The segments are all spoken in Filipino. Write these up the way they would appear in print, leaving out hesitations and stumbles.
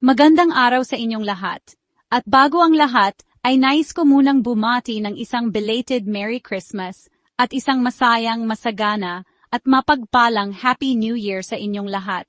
Magandang araw sa inyong lahat. At bago ang lahat, ay nais ko munang bumati ng isang belated Merry Christmas at isang masayang, masagana at mapagpalang Happy New Year sa inyong lahat.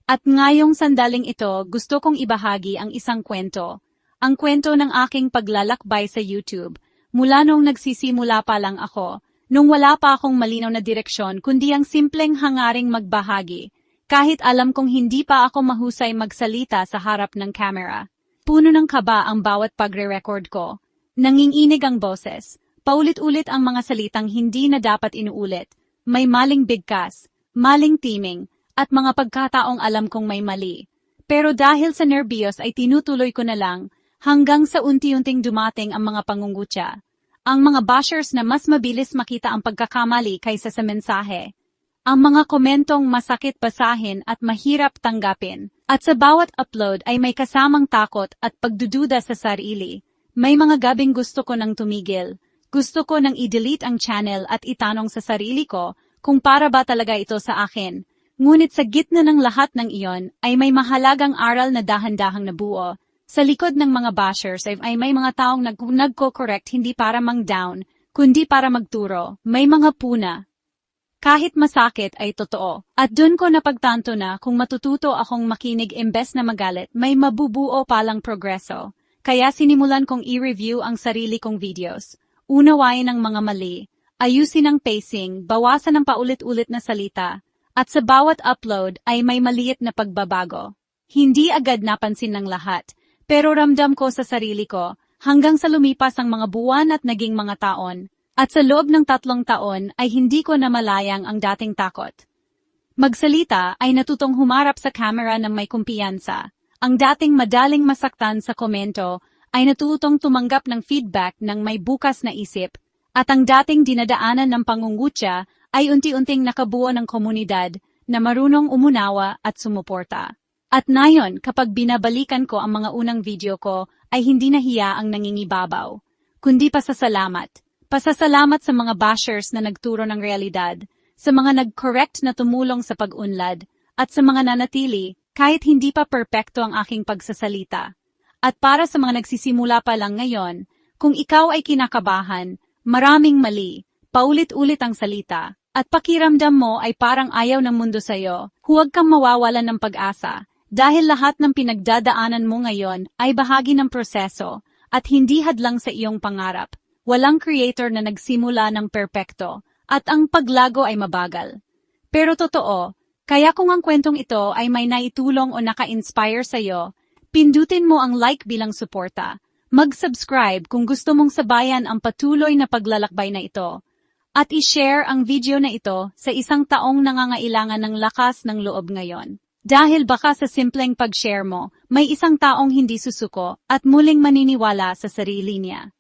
At ngayong sandaling ito, gusto kong ibahagi ang isang kwento. Ang kwento ng aking paglalakbay sa YouTube, mula nung nagsisimula pa lang ako, nung wala pa akong malinaw na direksyon kundi ang simpleng hangaring magbahagi. Kahit alam kong hindi pa ako mahusay magsalita sa harap ng camera. Puno ng kaba ang bawat pagre-record ko. Nanginginig ang boses. Paulit-ulit ang mga salitang hindi na dapat inuulit. May maling bigkas, maling timing, at mga pagkataong alam kong may mali. Pero dahil sa nerbiyos ay tinutuloy ko na lang, hanggang sa unti-unting dumating ang mga pangungutya. Ang mga bashers na mas mabilis makita ang pagkakamali kaysa sa mensahe. Ang mga komentong masakit basahin at mahirap tanggapin. At sa bawat upload ay may kasamang takot at pagdududa sa sarili. May mga gabing gusto ko nang tumigil. Gusto ko nang i-delete ang channel at itanong sa sarili ko kung para ba talaga ito sa akin. Ngunit sa gitna ng lahat ng iyon ay may mahalagang aral na dahan-dahang nabuo. Sa likod ng mga bashers ay may mga taong nagko-correct hindi para mang-down, kundi para magturo. May mga puna. Kahit masakit ay totoo. At dun ko napagtanto na kung matututo akong makinig imbes na magalit, may mabubuo palang progreso. Kaya sinimulan kong i-review ang sarili kong videos. Unawain ang mga mali, ayusin ang pacing, bawasan ang paulit-ulit na salita, at sa bawat upload ay may maliit na pagbabago. Hindi agad napansin ng lahat, pero ramdam ko sa sarili ko hanggang sa lumipas ang mga buwan at naging mga taon. At sa loob ng 3 taon ay hindi ko namalayang ang dating takot. Magsalita ay natutong humarap sa camera ng may kumpiyansa. Ang dating madaling masaktan sa komento ay natutong tumanggap ng feedback ng may bukas na isip. At ang dating dinadaanan ng pangungutya ay unti-unting nakabuo ng komunidad na marunong umunawa at sumuporta. At ngayon, kapag binabalikan ko ang mga unang video ko, ay hindi nahiya ang nangingibabaw, kundi pasasalamat. Pasasalamat sa mga bashers na nagturo ng realidad, sa mga nag-correct na tumulong sa pag-unlad, at sa mga nanatili kahit hindi pa perpekto ang aking pagsasalita. At para sa mga nagsisimula pa lang ngayon, kung ikaw ay kinakabahan, maraming mali, paulit-ulit ang salita, at pakiramdam mo ay parang ayaw ng mundo sa'yo, huwag kang mawawalan ng pag-asa, dahil lahat ng pinagdadaanan mo ngayon ay bahagi ng proseso, at hindi hadlang sa iyong pangarap. Walang creator na nagsimula ng perpekto, at ang paglago ay mabagal. Pero totoo, kaya kung ang kwentong ito ay may naitulong o naka-inspire sa'yo, pindutin mo ang like bilang suporta. Mag-subscribe kung gusto mong sabayan ang patuloy na paglalakbay na ito. At i-share ang video na ito sa isang taong nangangailangan ng lakas ng loob ngayon. Dahil baka sa simpleng pag-share mo, may isang taong hindi susuko at muling maniniwala sa sarili niya.